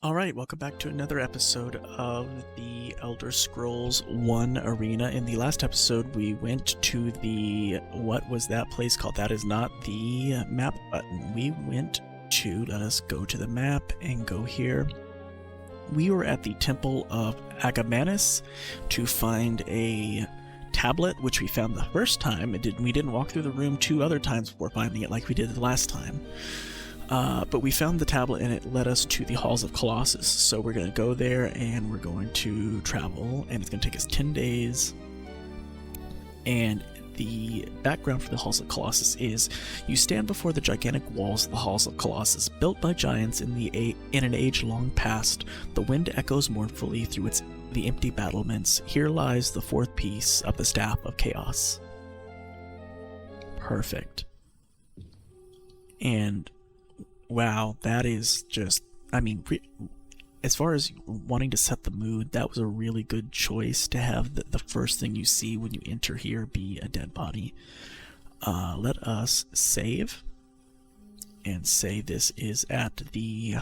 Alright, welcome back to another episode of the Elder Scrolls 1 Arena. In the last episode, we went to the... what was that place called? That is not the map button. We went to... let us go to the map and go here. We were at the Temple of Agamemnus to find a tablet, which we found the first time. We didn't walk through the room 2 other times before finding it like we did the last time. But we found the tablet and it led us to the Halls of Colossus. So we're going to go there and we're going to travel, and it's going to take us 10 days. And the background for the Halls of Colossus is you stand before the gigantic walls of the Halls of Colossus, built by giants in an age long past. The wind echoes mournfully through the empty battlements. Here lies the 4th piece of the Staff of Chaos. Perfect. And wow, that is just, I mean, as far as wanting to set the mood, that was a really good choice to have the first thing you see when you enter here be a dead body. Let us save and say this is at the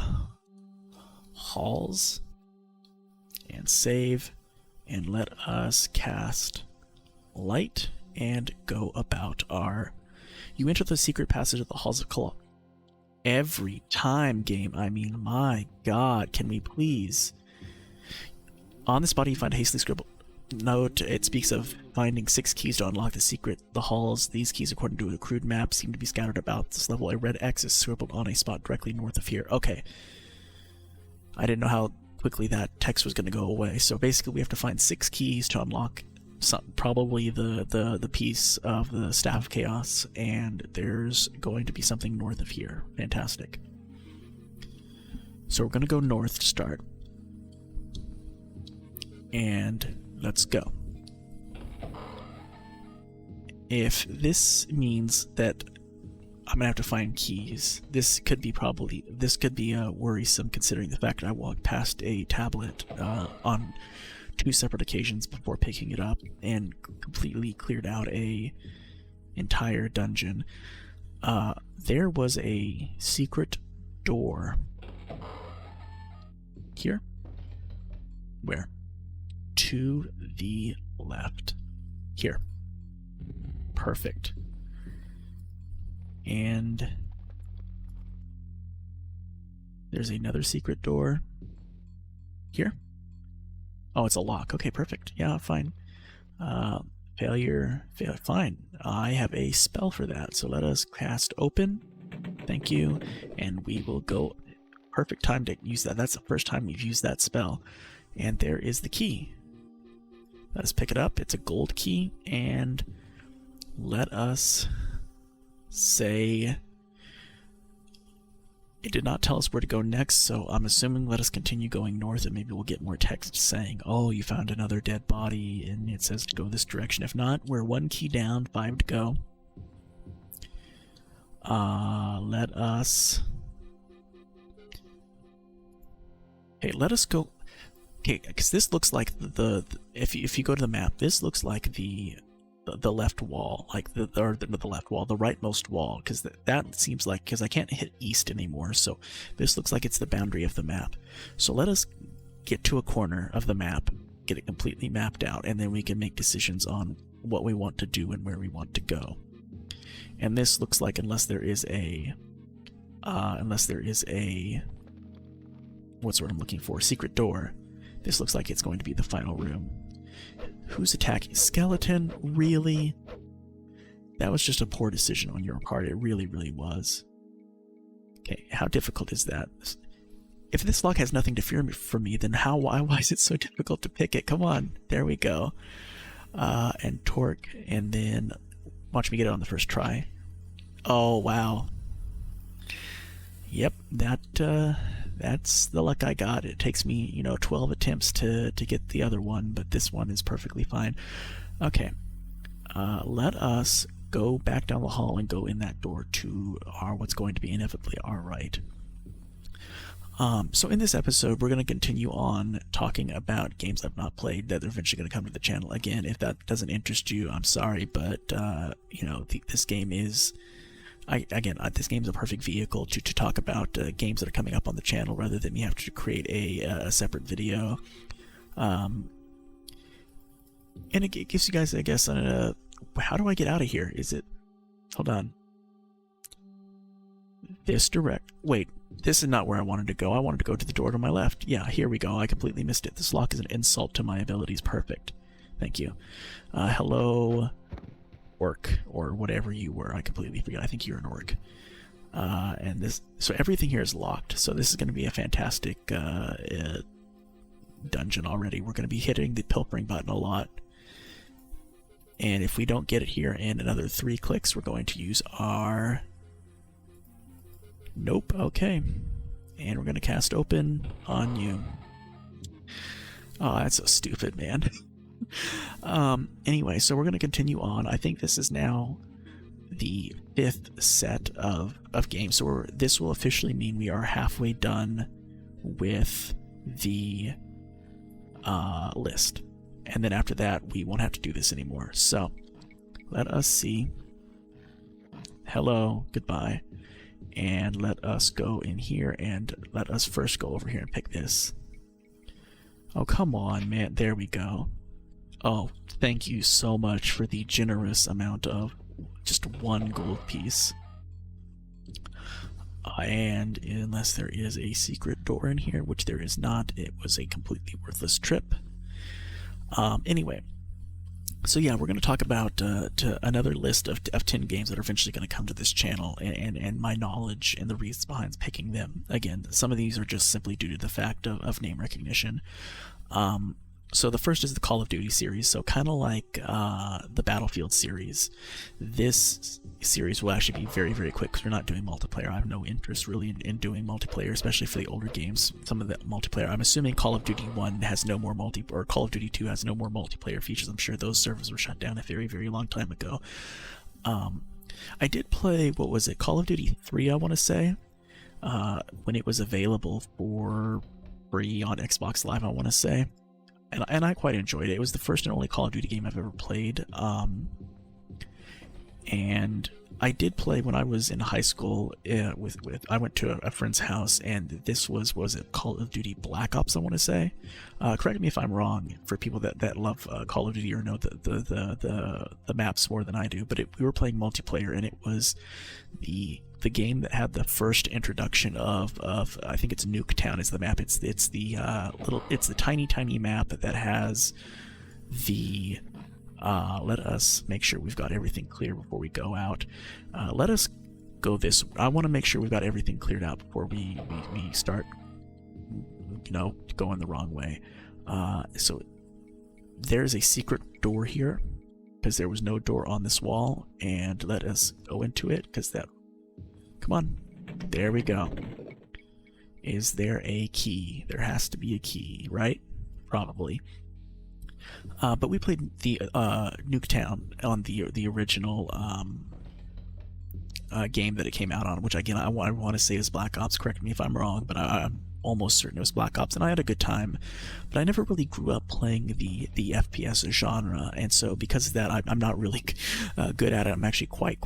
halls, and save, and let us cast light and go about our... You enter the secret passage of the Halls of Colossus. Every time, game. I mean, my god, can we please? On this body, you find a hastily scribbled note. It speaks of finding 6 keys to unlock the halls. These keys, according to a crude map, seem to be scattered about this level. A red X is scribbled on a spot directly north of here. Okay. I didn't know how quickly that text was going to go away. So basically, we have to find 6 keys to unlock probably the piece of the Staff of Chaos, and there's going to be something north of here. Fantastic. So we're going to go north to start. And let's go. If this means that I'm going to have to find keys, this could be worrisome considering the fact that I walked past a tablet on 2 separate occasions before picking it up and completely cleared out a entire dungeon. There was a secret door here. Where? To the left. Here. Perfect. And there's another secret door here. Oh, it's a lock. Okay, perfect. Yeah, fine. Failure. Fine. I have a spell for that. So let us cast open. Thank you. And we will go. Perfect time to use that. That's the first time we've used that spell. And there is the key. Let us pick it up. It's a gold key. And let us say... It did not tell us where to go next, so I'm assuming let us continue going north and maybe we'll get more text saying, oh, you found another dead body and it says to go this direction. If not, we're 1 key down, 5 to go. Let us... Okay, let us go... Okay, because this looks like if you go to the map, this looks like the left wall, like the left wall, the rightmost wall, because that seems like, because I can't hit east anymore, so this looks like it's the boundary of the map. So let us get to a corner of the map, get it completely mapped out, and then we can make decisions on what we want to do and where we want to go. And this looks like, unless there is a what's what I'm looking for, secret door, this looks like it's going to be the final room. Who's attacking? Skeleton? Really? That was just a poor decision on your part. It really, really was. Okay, how difficult is that? If this lock has nothing to fear from me, then why is it so difficult to pick it? Come on. There we go. And torque, and then watch me get it on the first try. Oh, wow. Yep, that's the luck I got. It takes me, 12 attempts to get the other one, but this one is perfectly fine. Okay, let us go back down the hall and go in that door to what's going to be inevitably our right. So in this episode, we're going to continue on talking about games I've not played that are eventually going to come to the channel. Again, if that doesn't interest you, I'm sorry, but, this game is this game's a perfect vehicle to talk about games that are coming up on the channel rather than me have to create a separate video. And it gives you guys, I guess, how do I get out of here? Is it... Hold on. Wait, this is not where I wanted to go. I wanted to go to the door to my left. Yeah, here we go. I completely missed it. This lock is an insult to my abilities. Perfect. Thank you. Hello... orc, or whatever you were. I completely forgot. I think you're an orc. So everything here is locked. So this is going to be a fantastic dungeon already. We're going to be hitting the pilfering button a lot. And if we don't get it here in another 3 clicks, we're going to use our... Nope. Okay. And we're going to cast open on you. Oh, that's so stupid, man. Anyway, so we're going to continue on. I think this is now the 5th set of games. So this will officially mean we are halfway done with the list. And then after that, we won't have to do this anymore. So let us see. Hello, goodbye. And let us go in here, and let us first go over here and pick this. Oh, come on, man. There we go. Oh, thank you so much for the generous amount of just 1 gold piece. And unless there is a secret door in here, which there is not, it was a completely worthless trip. Anyway, so yeah, we're going to talk about another list of 10 games that are eventually going to come to this channel, and my knowledge and the reasons behind picking them. Again, some of these are just simply due to the fact of name recognition. So the first is the Call of Duty series, so kind of like the Battlefield series. This series will actually be very, very quick because we're not doing multiplayer. I have no interest really in doing multiplayer, especially for the older games. Some of the multiplayer, I'm assuming Call of Duty 1 has no more or Call of Duty 2 has no more multiplayer features. I'm sure those servers were shut down a very, very long time ago. I did play, what was it, Call of Duty 3, I want to say, when it was available for free on Xbox Live, I want to say. And I quite enjoyed it. It was the first and only Call of Duty game I've ever played. And I did play when I was in high school I went to a friend's house, and this was it Call of Duty Black Ops, I want to say. Correct me if I'm wrong, for people that love Call of Duty or know the maps more than I do, but we were playing multiplayer, and it was the game that had the first introduction of I think it's Nuketown is the map. It's the tiny map that has the let us make sure we've got everything clear before we go out. Let us go this. I want to make sure we've got everything cleared out before we start, going the wrong way. So there's a secret door here because there was no door on this wall, and let us go into it because that. Come on. There we go. Is there a key? There has to be a key, right? Probably. But we played the Nuketown on the original game that it came out on, which again I want to say is Black Ops. Correct me if I'm wrong, but I'm almost certain it was Black Ops, and I had a good time. But I never really grew up playing the FPS genre, and so because of that, I'm not really good at it. I'm actually quite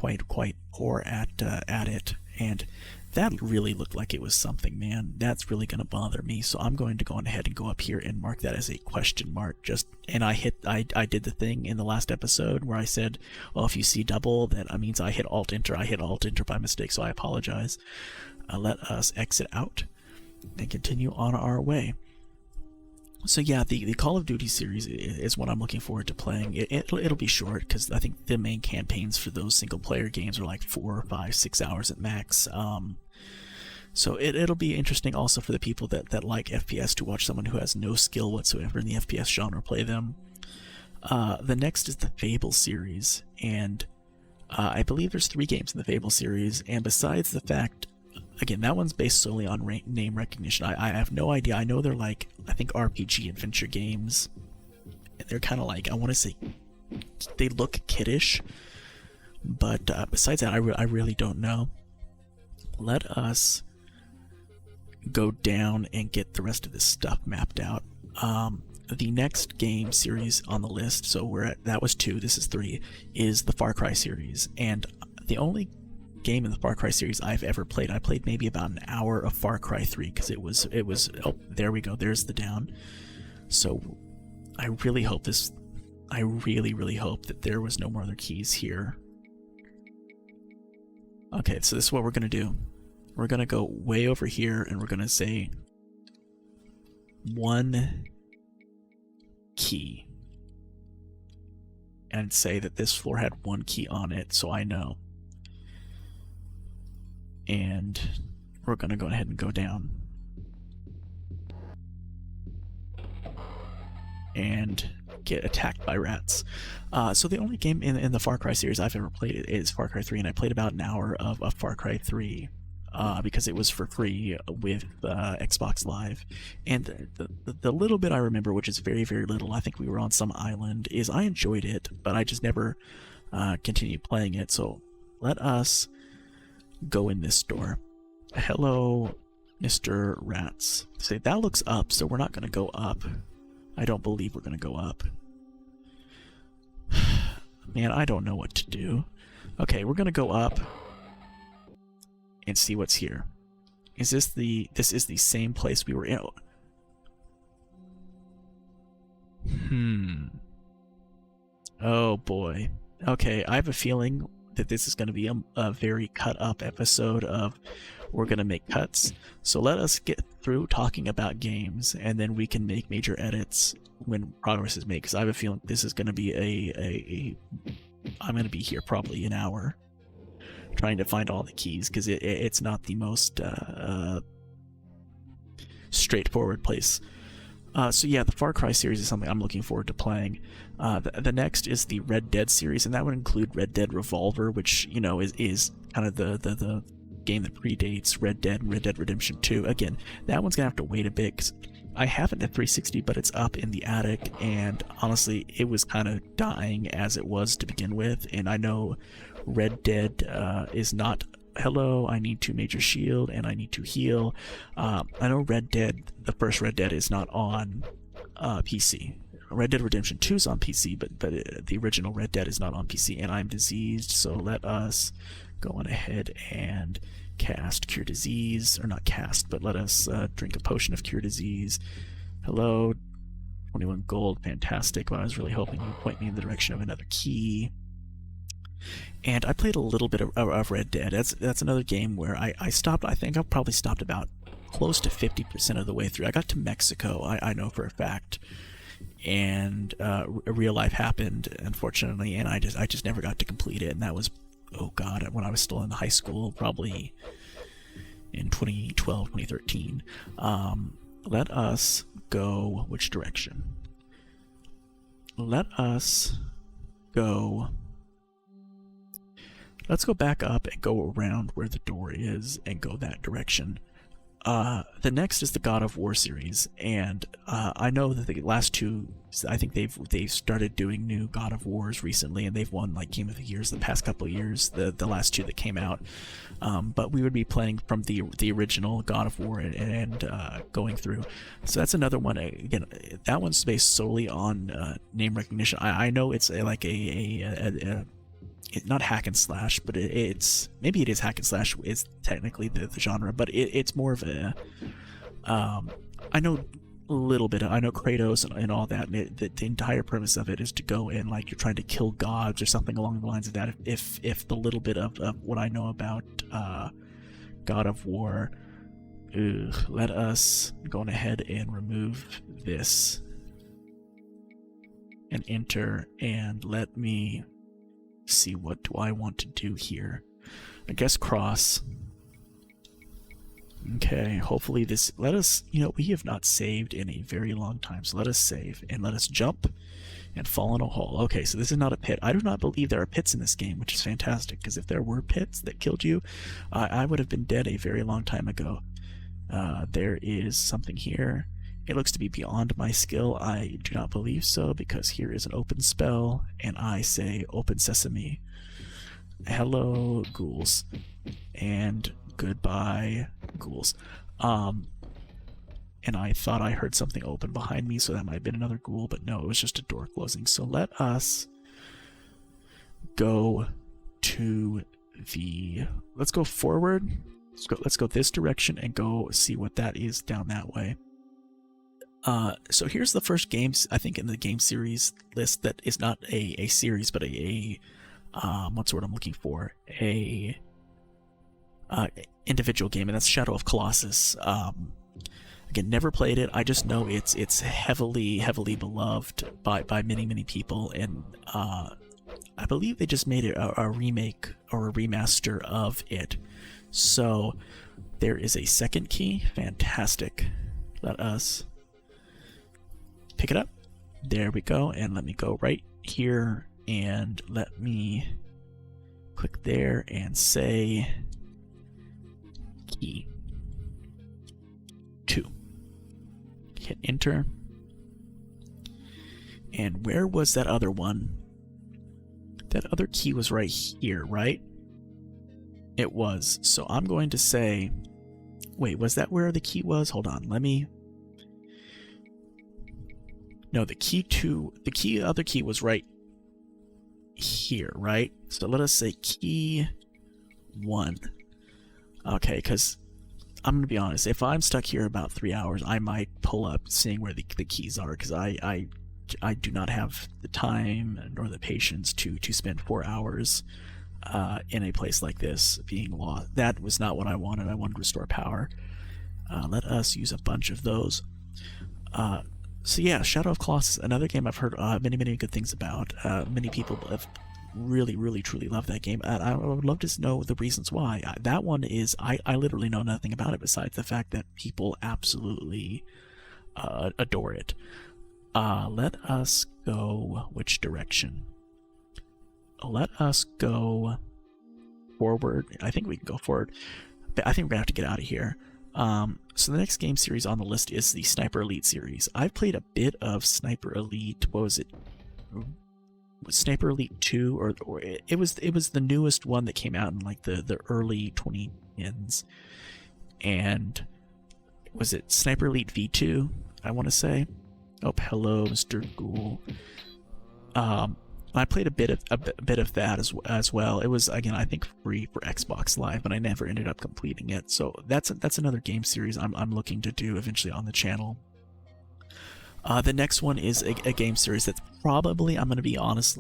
poor at it, and that really looked like it was something, man. That's really going to bother me. So I'm going to go on ahead and go up here and mark that as a question mark. And I did the thing in the last episode where I said, well, if you see double, that means I hit Alt-Enter. I hit Alt-Enter by mistake, so I apologize. Let us exit out and continue on our way. So yeah, the Call of Duty series is what I'm looking forward to playing. It'll be short because I think the main campaigns for those single player games are like 4, 5, 6 hours at max. So it'll be interesting also for the people that like FPS to watch someone who has no skill whatsoever in the FPS genre play them. The next is the Fable series, and I believe there's 3 games in the Fable series, and besides the fact, again, that one's based solely on name recognition. I have no idea. I know they're like, I think RPG adventure games, and they're kind of like, I want to say, they look kiddish, but besides that, I really don't know. Let us go down and get the rest of this stuff mapped out. The next game series on the list, so that was 2, this is 3, is the Far Cry series, and the only game in the Far Cry series I've ever played. I played maybe about an hour of Far Cry 3 because it was oh, there we go, there's the down. So I really hope really hope that there was no more other keys here. Okay, so this is what we're gonna do. We're gonna go way over here and we're gonna say 1 key and say that this floor had 1 key on it, so I know. And we're gonna go ahead and go down and get attacked by rats. So the only game in the Far Cry series I've ever played is Far Cry 3, and I played about an hour of Far Cry 3 because it was for free with Xbox Live. And the little bit I remember, which is very, very little, I think we were on some island, is I enjoyed it, but I just never continued playing it. So let us go in this door. Hello, Mr. Rats. Say, that looks up, so we're not going to go up. I don't believe we're going to go up. Man, I don't know what to do. Okay, we're going to go up and see what's here. This is the same place we were in. Oh boy. Okay, I have a feeling that this is going to be a very cut up episode of we're going to make cuts. So let us get through talking about games, and then we can make major edits when progress is made, because I have a feeling this is going to be I'm going to be here probably an hour trying to find all the keys, because it's not the most straightforward place. So yeah, the Far Cry series is something I'm looking forward to playing. The next is the Red Dead series, and that would include Red Dead Revolver, which, you know, is kind of the game that predates Red Dead and Red Dead Redemption 2. Again, that one's gonna have to wait a bit, 'cause I have it at 360, but it's up in the attic, and honestly, it was kind of dying as it was to begin with. And I know Red Dead is not. Hello, I need to major shield and I need to heal. I know Red Dead, the first Red Dead, is not on PC. Red Dead Redemption 2 is on PC, but the original Red Dead is not on PC, and I'm diseased, so let us go on ahead and cast Cure Disease, or not cast, but let us drink a potion of Cure Disease. Hello, 21 gold, fantastic. Well, I was really hoping you'd point me in the direction of another key. And I played a little bit of Red Dead. That's another game where I stopped. I think I probably stopped about close to 50% of the way through. I got to Mexico, I know for a fact, and real life happened, unfortunately, and I just never got to complete it. And that was, oh god, when I was still in high school, probably in 2012, 2013. Let us go which direction? Let us go. Let's go back up and go around where the door is and go that direction. The next is the God of War series, and I know that the last two, I think they've started doing new God of Wars recently, and they've won like Game of the Years the past couple of years, the last two that came out. But we would be playing from the original God of War and going through. So that's another one. Again, that one's based solely on name recognition. I know it's like not hack and slash, but it's maybe it is hack and slash is technically the genre, but it's more of a I know a little bit. I know Kratos and all that. And the entire premise of it is to go in like you're trying to kill gods or something along the lines of that. If the little bit of what I know about God of War, let us go on ahead and remove this and enter, and let me see, what do I want to do here? I guess cross. Okay, hopefully this, let us, we have not saved in a very long time, so let us save, and let us jump and fall in a hole. Okay, so this is not a pit. I do not believe there are pits in this game, which is fantastic, because if there were pits that killed you, I would have been dead a very long time ago. There is something here. It looks to be beyond my skill. I do not believe so, because here is an open spell, and I say open sesame. Hello, ghouls. And goodbye, ghouls. And I thought I heard something open behind me, so that might have been another ghoul, but no, it was just a door closing. So let us go to let's go forward. Let's go this direction and go see what that is down that way. So here's the first games, I think, in the game series list that is not a series, but what's the word I'm looking for? A individual game, and that's Shadow of Colossus. Again, never played it. I just know it's heavily beloved by many people, and I believe they just made it a remake or a remaster of it. So there is a second key. Fantastic. Let us pick it up. There we go. And let me go right here and let me click there and say key 2. Hit enter. And where was that other one? That other key was right here, right? It was. So I'm going to say, wait, was that where the key was? Hold on, let me... No, the other key was right here, right? So let us say key 1. Okay, because I'm going to be honest, if I'm stuck here about 3 hours, I might pull up seeing where the keys are, because I do not have the time nor the patience to spend 4 hours in a place like this being lost. That was not what I wanted. I wanted to restore power. Let us use a bunch of those. So yeah, Shadow of Colossus, another game I've heard many good things about. Many people have really truly loved that game. I would love to know the reasons why. That one is, I literally know nothing about it besides the fact that people absolutely adore it. Let us go which direction? Let us go forward. I think we can go forward. But I think we're gonna have to get out of here. So the next game series on the list is the Sniper Elite series. I've played a bit of Sniper Elite. What was it? Sniper Elite 2, or it was the newest one that came out in like the early 2010s. And was it Sniper Elite V2? I want to say. Oh, hello, Mr. Ghoul. I played a bit of that as well. It was, again, I think free for Xbox Live, but I never ended up completing it. So that's another game series I'm looking to do eventually on the channel. The next one is a game series that's probably, I'm gonna be honest.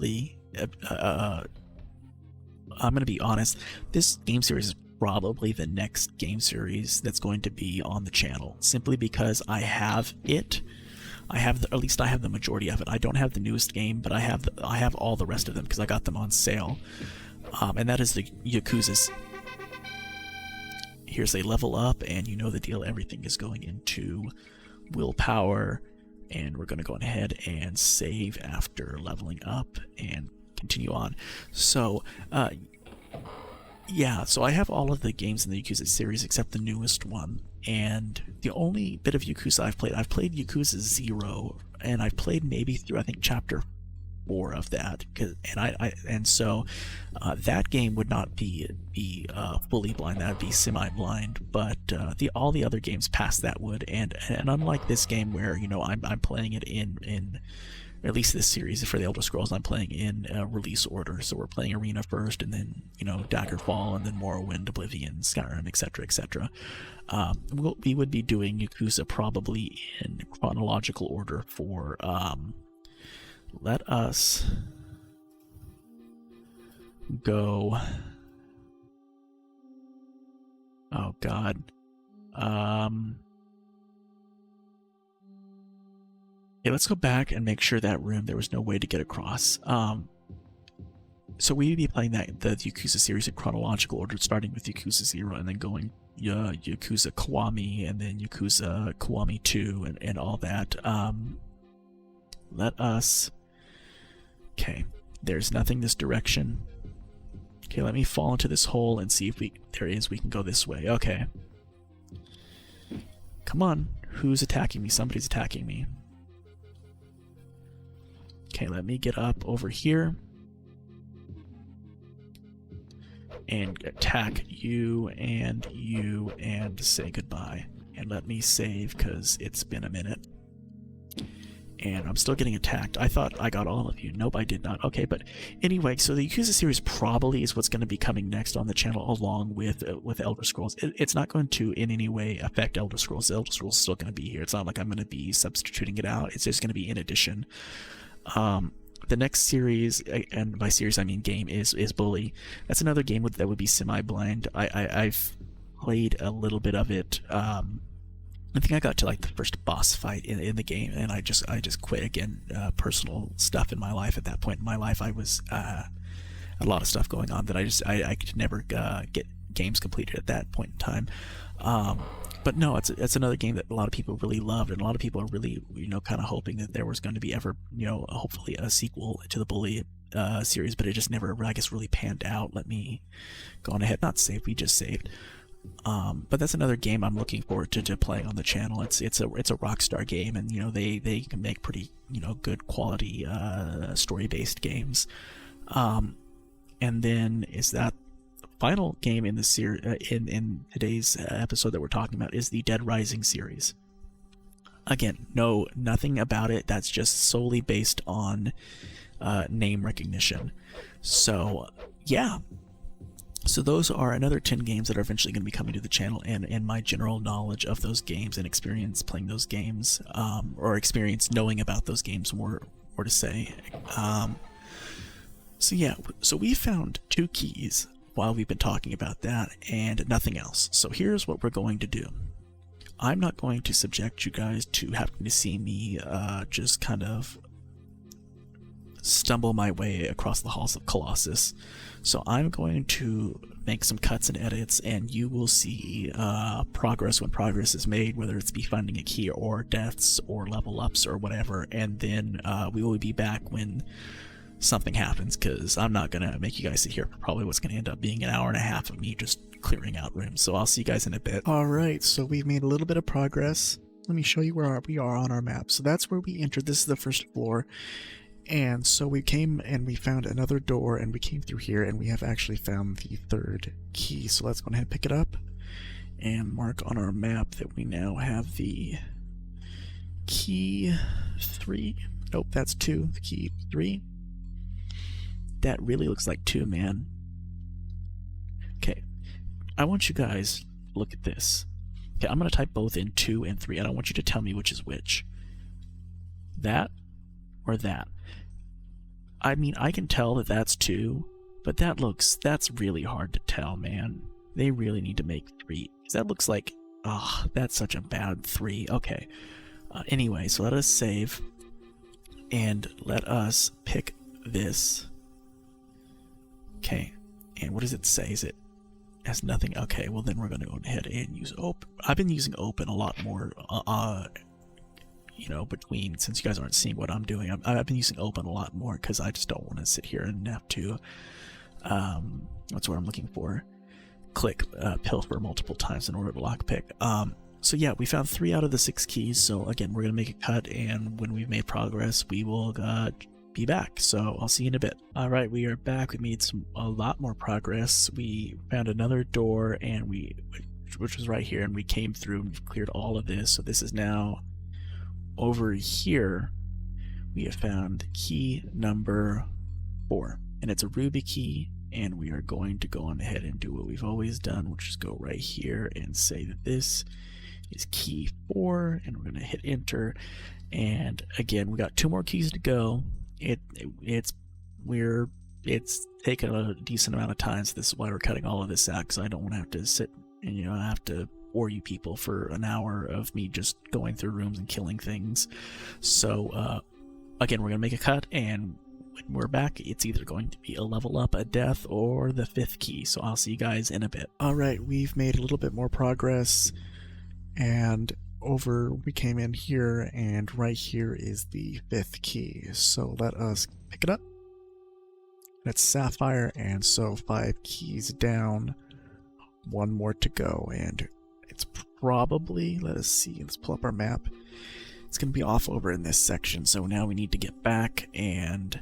This game series is probably the next game series that's going to be on the channel, simply because I have it. At least I have the majority of it. I don't have the newest game, but I have all the rest of them because I got them on sale. And that is the Yakuza's. Here's a level up, and you know the deal. Everything is going into willpower, and we're going to go ahead and save after leveling up and continue on. So, yeah, so I have all of the games in the Yakuza series except the newest one. And the only bit of Yakuza I've played Yakuza 0, and I've played maybe through, I think, chapter 4 of that. So that game would not be fully blind. That would be semi-blind. But all the other games past that would. And unlike this game where, you know, I'm playing it in at least this series for the Elder Scrolls, I'm playing in release order. So we're playing Arena first, and then, you know, Daggerfall, and then Morrowind, Oblivion, Skyrim, etc. We would be doing Yakuza probably in chronological order for, let us go, oh god, yeah, let's go back and make sure that room there was no way to get across. So we'd be playing the Yakuza series in chronological order, starting with Yakuza 0 and then going Yakuza Kiwami and then Yakuza Kiwami 2 and all that. Let us... Okay, there's nothing this direction. Okay, let me fall into this hole and see if we can go this way. Okay. Come on, who's attacking me? Somebody's attacking me. Okay, let me get up over here and attack you and say goodbye. And let me save because it's been a minute. and I'm still getting attacked. I thought I got all of you. Nope, I did not. Okay, but anyway, so the Yakuza series probably is what's going to be coming next on the channel, along with Elder Scrolls. It's not going to in any way affect Elder Scrolls. Elder Scrolls is still going to be here. It's not like I'm going to be substituting it out. It's just going to be in addition. The next series, and by series I mean game, is Bully. That's another game that would be semi-blind. I've played a little bit of it. I think I got to like the first boss fight in the game, and I just quit again. Personal stuff in my life at that point in my life, I was a lot of stuff going on that I could never get games completed at that point in time. But no, it's another game that a lot of people really loved, and a lot of people are really kind of hoping that there was going to be ever hopefully a sequel to the Bully series, but it just never, I guess, really panned out. Let me go on ahead, not save, we just saved. But that's another game I'm looking forward to playing on the channel. It's a Rockstar game, and they can make pretty good quality story-based games. And then is that final game in the series in today's episode that we're talking about is the Dead Rising series. Again, nothing about it. That's just solely based on name recognition. So yeah. So those are another 10 games that are eventually going to be coming to the channel, and my general knowledge of those games and experience playing those games, or experience knowing about those games, more to say. So yeah, so we found 2 keys while we've been talking about that, and nothing else. So here's what we're going to do. I'm not going to subject you guys to having to see me just kind of stumble my way across the Halls of Colossus. So I'm going to make some cuts and edits, and you will see progress when progress is made, whether it's be finding a key or deaths or level ups or whatever, and then we will be back when something happens, because I'm not going to make you guys sit here for probably what's going to end up being an hour and a half of me just clearing out rooms. So I'll see you guys in a bit. Alright, so we've made a little bit of progress. Let me show you where we are on our map. So that's where we entered. This is the first floor. And so we came and we found another door, and we came through here, and we have actually found the 3rd key. So let's go ahead and pick it up and mark on our map that we now have the key 3. Nope, that's 2. The key 3. That really looks like 2, man. Okay, I want you guys to look at this. Okay, I'm going to type both in 2 and 3, and I want you to tell me which is which. That or that. I mean, I can tell that that's 2, but that's really hard to tell, man. They really need to make 3. Because that looks like, that's such a bad 3. Okay. Anyway, so let us save, and let us pick this. Okay, and what does it say? Is it has nothing? Okay, well then we're going to go ahead and use open. I've been using open a lot more, since you guys aren't seeing what I'm doing. I've been using open a lot more because I just don't want to sit here and have to, what's what I'm looking for, click pilfer multiple times in order to lockpick. So yeah, we found 3 out of the 6 keys. So again, we're going to make a cut, and when we've made progress, we will be back. So I'll see you in a bit. Alright, we are back. We made a lot more progress. We found another door, and which was right here, and we came through and cleared all of this. So this is now over here. We have found key number 4, and it's a ruby key, and we are going to go on ahead and do what we've always done, which is go right here and say that this is key 4, and we're going to hit enter. And again, we got 2 more keys to go. It's taken a decent amount of time, so this is why we're cutting all of this out, because I don't want to have to sit and I have to bore you people for an hour of me just going through rooms and killing things. So again, we're gonna make a cut, and when we're back, it's either going to be a level up, a death, or the 5th key. So I'll see you guys in a bit. Alright, we've made a little bit more progress, and we came in here, and right here is the 5th key. So let us pick it up. That's sapphire, and so 5 keys down, 1 more to go, and it's probably, let's pull up our map. It's going to be off over in this section, so now we need to get back and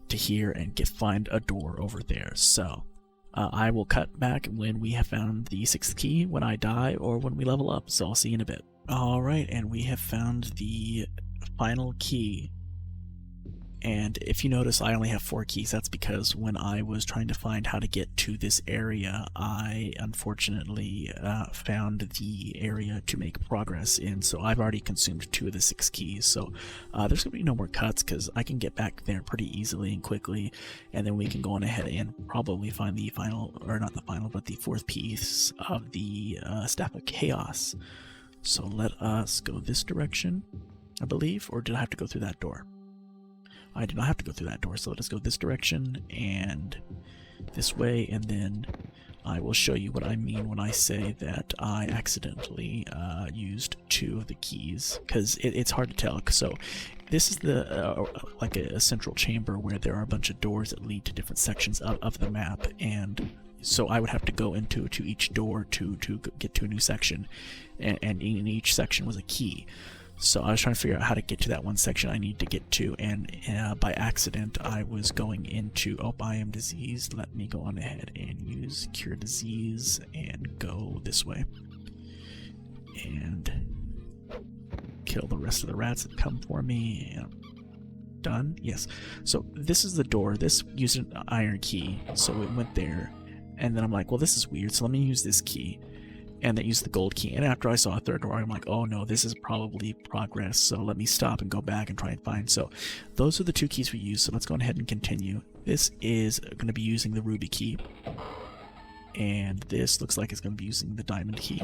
to here and find a door over there. So I will cut back when we have found the 6th key, when I die, or when we level up. So I'll see you in a bit. Alright, and we have found the final key. And if you notice, I only have 4 keys. That's because when I was trying to find how to get to this area, I unfortunately found the area to make progress in. So I've already consumed 2 of the 6 keys. So there's going to be no more cuts because I can get back there pretty easily and quickly. And then we can go on ahead and probably find the final, or not the final, but the 4th piece of the Staff of Chaos. So let us go this direction, I believe. Or did I have to go through that door? I did not have to go through that door, so let us go this direction and this way, and then I will show you what I mean when I say that I accidentally used 2 of the keys, because it's hard to tell. So this is the like a central chamber where there are a bunch of doors that lead to different sections of the map, and so I would have to go into each door to get to a new section, and in each section was a key. So I was trying to figure out how to get to that one section I need to get to, and by accident I was going into, oh, I am diseased. Let me go on ahead and use cure disease and go this way. And kill the rest of the rats that come for me. Done? Yes. So this is the door. This used an iron key, so it went there. And then I'm like, well, this is weird, so let me use this key. And then use the gold key. And after I saw a 3rd door, I'm like, oh no, this is probably progress. So let me stop and go back and try and find. So those are the 2 keys we use. So let's go ahead and continue. This is going to be using the ruby key. And this looks like it's going to be using the diamond key.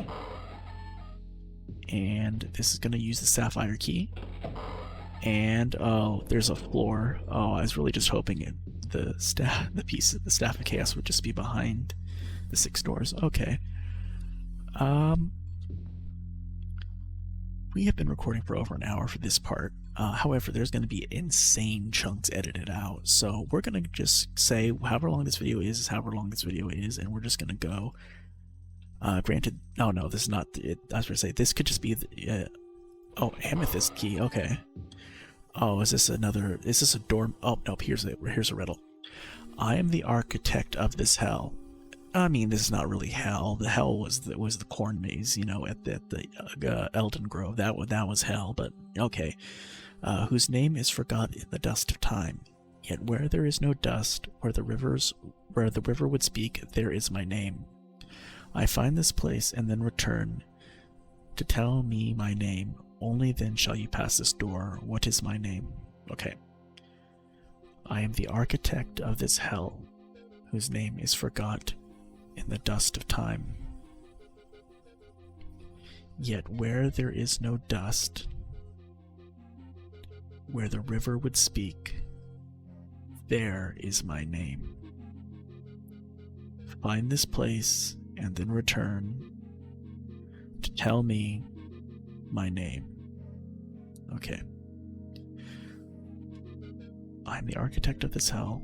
And this is going to use the sapphire key. And oh, there's a floor. Oh, I was really just hoping the piece of the Staff of Chaos would just be behind the 6 doors. Okay. We have been recording for over an hour for this part. However, there's going to be insane chunks edited out. So we're going to just say however long this video is however long this video is, and we're just going to go. Granted, no, this is not it. I was going to say, this could just be the, oh, amethyst key, okay. Oh, is this a door? Oh, nope, here's a riddle. I am the architect of this hell. I mean, this is not really hell. The hell was the corn maze, you know, at the Elden Grove. That was hell, but okay. Whose name is forgot in the dust of time. Yet where there is no dust, where the river would speak, there is my name. I find this place and then return to tell me my name. Only then shall you pass this door. What is my name? Okay. I am the architect of this hell, whose name is forgot in the dust of time. Yet where there is no dust, where the river would speak, there is my name. Find this place and then return to tell me my name. Okay. I'm the architect of this hell.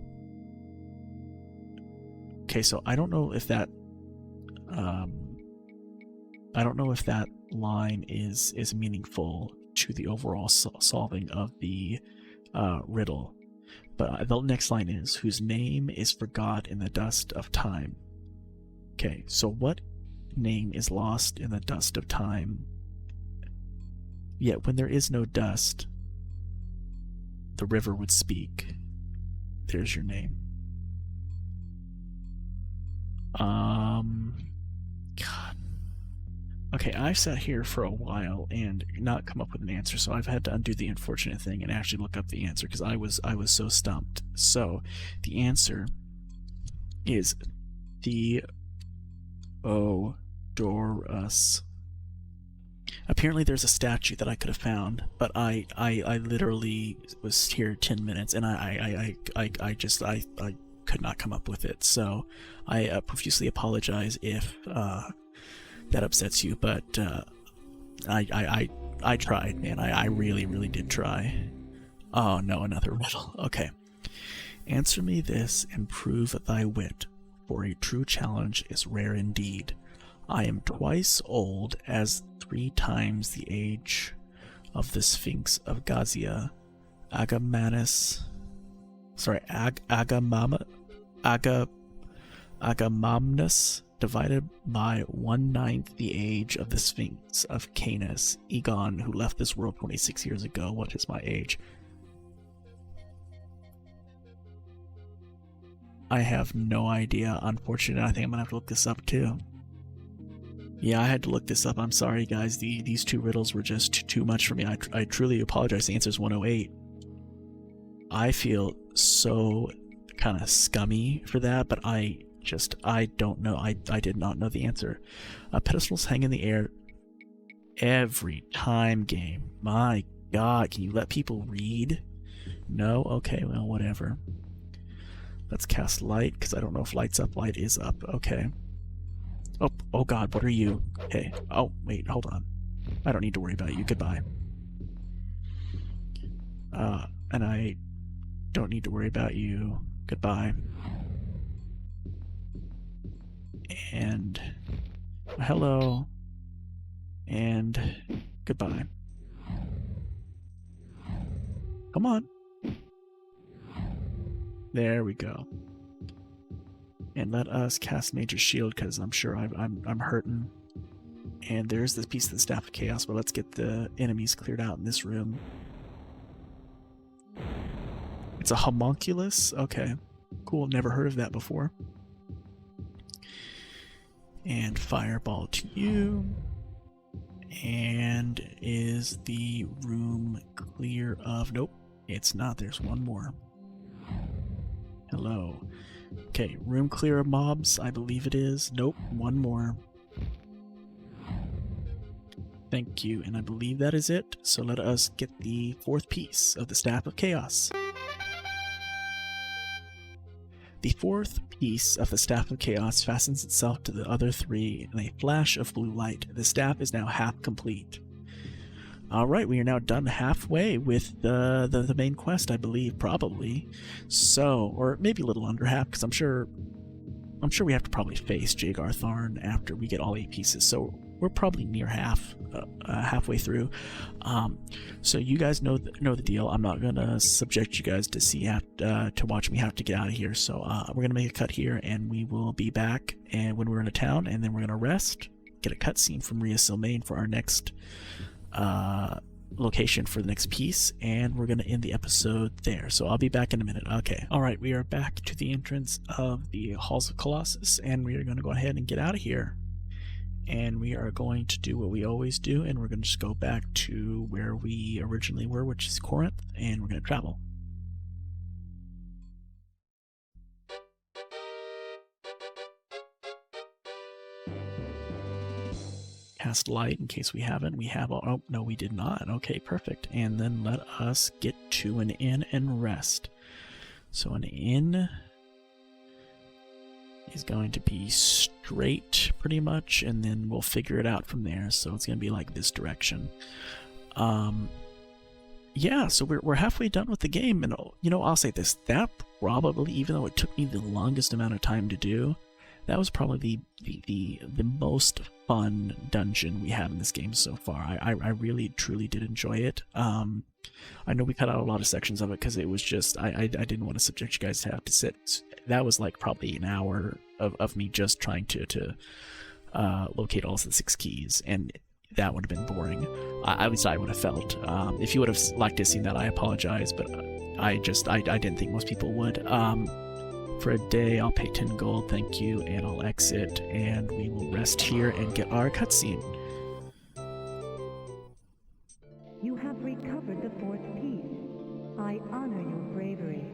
Okay, so I don't know if that line is meaningful to the overall solving of the riddle. But the next line is, whose name is forgot in the dust of time. Okay, so what name is lost in the dust of time? Yet when there is no dust, the river would speak. There's your name. God. Okay, I've sat here for a while and not come up with an answer, so I've had to undo the unfortunate thing and actually look up the answer because I was so stumped. So the answer is Theodorus. Apparently there's a statue that I could have found, but I literally was here 10 minutes and I could not come up with it. So I profusely apologize if that upsets you, but I tried, man. I really did try. Oh no, another riddle. Okay. Answer me this and prove thy wit, for a true challenge is rare indeed. I am twice old as 3 times the age of the Sphinx of Gazia, Agamamnus, divided by 1/9 the age of the Sphinx of Canis, Egon, who left this world 26 years ago. What is my age? I have no idea. Unfortunately, I think I'm gonna have to look this up too. Yeah, I had to look this up. I'm sorry, guys. These two riddles were just too much for me. I truly apologize. The answer is 108. I feel so kind of scummy for that, but I don't know. I did not know the answer. Pedestals hang in the air every time, game. My God, can you let people read? No? Okay, well, whatever. Let's cast light, because I don't know if light's up. Light is up. Okay. Oh God, what are you? Okay. Oh, wait, hold on. I don't need to worry about you. Goodbye. And I don't need to worry about you. Goodbye. And hello. And goodbye. Come on. There we go. And let us cast Major Shield, because I'm sure I'm hurting. And there's this piece of the Staff of Chaos, but let's get the enemies cleared out in this room. It's a homunculus? Okay. Cool, never heard of that before. And fireball to you. And is the room clear of... Nope, it's not. There's one more. Hello. Okay, room clear of mobs, I believe it is. Nope, one more. Thank you, and I believe that is it. So let us get the fourth piece of the Staff of Chaos. The fourth piece of the Staff of Chaos fastens itself to the other three in a flash of blue light. The staff is now half complete. Alright, we are now done halfway with the main quest, I believe, probably. So, or maybe a little under half, because I'm sure we have to probably face Jagar Tharn after we get all 8 pieces, so we're probably near halfway through. So you guys know the deal. I'm not gonna subject you guys to watch me have to get out of here. So we're gonna make a cut here, and we will be back and when we're in a town, and then we're gonna rest, get a cutscene from Ria Silmane for our next location for the next piece, and we're gonna end the episode there. So I'll be back in a minute. Okay. All right, we are back to the entrance of the Halls of Colossus, and we are gonna go ahead and get out of here. And we are going to do what we always do, and we're going to just go back to where we originally were, which is Corinth, and we're going to travel. Cast light in case we haven't. We have all... Oh, no, we did not. Okay, perfect. And then let us get to an inn and rest. So an inn is going to be straight pretty much, and then we'll figure it out from there. So it's going to be like this direction. Yeah, so we're halfway done with the game, and you know, I'll say this, that probably, even though it took me the longest amount of time to do, that was probably the most fun dungeon we had in this game so far. I really truly did enjoy it. I know we cut out a lot of sections of it because it was just I didn't want to subject you guys to have to sit. That was like probably an hour of me just trying to locate all of the 6 keys, and that would have been boring. At least I would have felt. If you would have liked to have seen that, I apologize, but I didn't think most people would. For a day, I'll pay 10 gold, thank you, and I'll exit, and we will rest here and get our cutscene. You have recovered the 4th piece. I honor your bravery.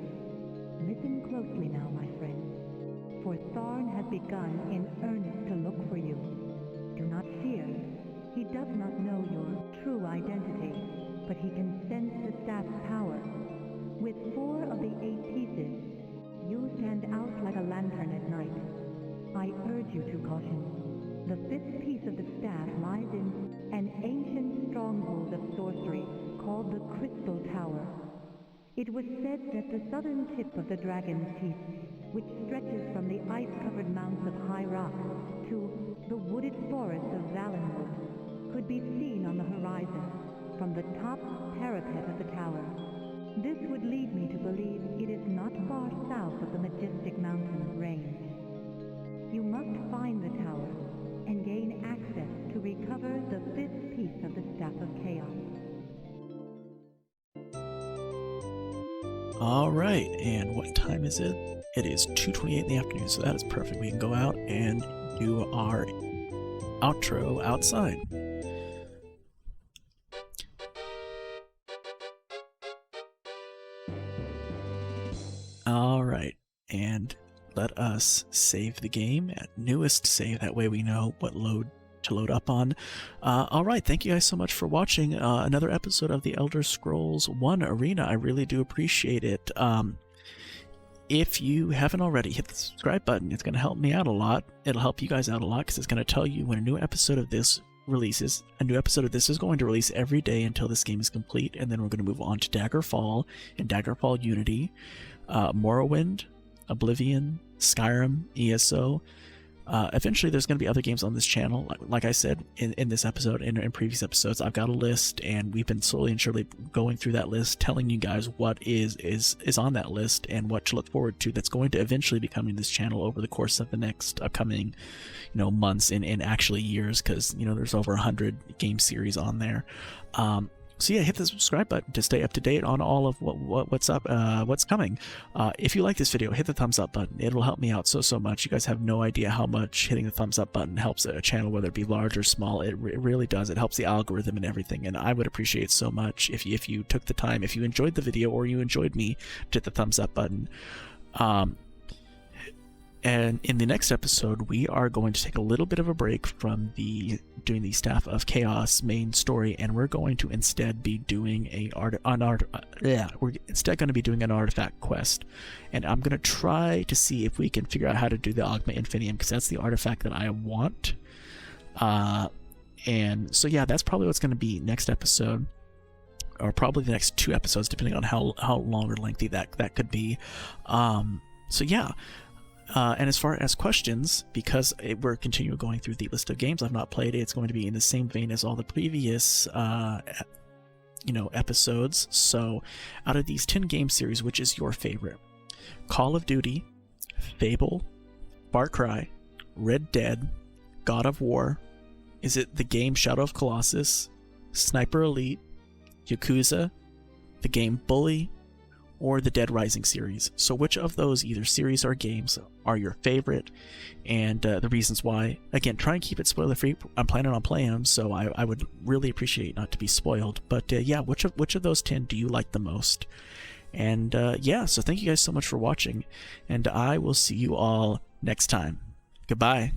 Listen closely now, my friend, for Tharn has begun in earnest to look for you. Do not fear. He does not know your true identity, but he can sense the staff's power. With 4 of the 8 pieces, you stand out like a lantern at night. I urge you to caution. The 5th piece of the staff lies in an ancient stronghold of sorcery called the Crystal Tower. It was said that the southern tip of the Dragon's Teeth, which stretches from the ice-covered mounts of High Rock to the wooded forests of Valenwood, could be seen on the horizon from the top parapet of the tower. This would lead me to believe it is not far south of the majestic mountain range. You must find the tower and gain access to recover the 5th piece of the Staff of Chaos. Alright, and what time is it? It is 2:28 in the afternoon, so that is perfect. We can go out and do our outro outside. Alright, and let us save the game at newest save, that way we know what to load up on. Alright, thank you guys so much for watching another episode of the Elder Scrolls 1 Arena. I really do appreciate it. If you haven't already, hit the subscribe button. It's going to help me out a lot. It'll help you guys out a lot because it's going to tell you when a new episode of this releases. A new episode of this is going to release every day until this game is complete, and then we're going to move on to Daggerfall and Daggerfall Unity, Morrowind, Oblivion, Skyrim, ESO. Eventually there's going to be other games on this channel. Like I said in this episode and in previous episodes, I've got a list, and we've been slowly and surely going through that list, telling you guys what is on that list and what to look forward to that's going to eventually be coming to this channel over the course of the next upcoming months and actually years, because there's over 100 game series on there. So yeah, hit the subscribe button to stay up to date on all of what's up, what's coming. If you like this video, hit the thumbs up button. It will help me out so much. You guys have no idea how much hitting the thumbs up button helps a channel, whether it be large or small. It really does. It helps the algorithm and everything, and I would appreciate so much if you took the time, if you enjoyed the video or you enjoyed me, to hit the thumbs up button. And in the next episode, we are going to take a little bit of a break from doing the Staff of Chaos main story, and we're going to instead be doing we're instead going to be doing an artifact quest. And I'm going to try to see if we can figure out how to do the Augma Infinium, because that's the artifact that I want. And so yeah, that's probably what's going to be next episode, or probably the next 2 episodes, depending on how long or lengthy that could be. So yeah. And as far as questions, because we're continuing going through the list of games I've not played, it's going to be in the same vein as all the previous, episodes. So, out of these 10 game series, which is your favorite? Call of Duty, Fable, Far Cry, Red Dead, God of War? Is it the game Shadow of Colossus, Sniper Elite, Yakuza, the game Bully, or the Dead Rising series? So which of those, either series or games, are your favorite, and the reasons why? Again, try and keep it spoiler free. I'm planning on playing them, so I would really appreciate not to be spoiled. But yeah, which of those 10 do you like the most? And yeah, so thank you guys so much for watching, and I will see you all next time. Goodbye.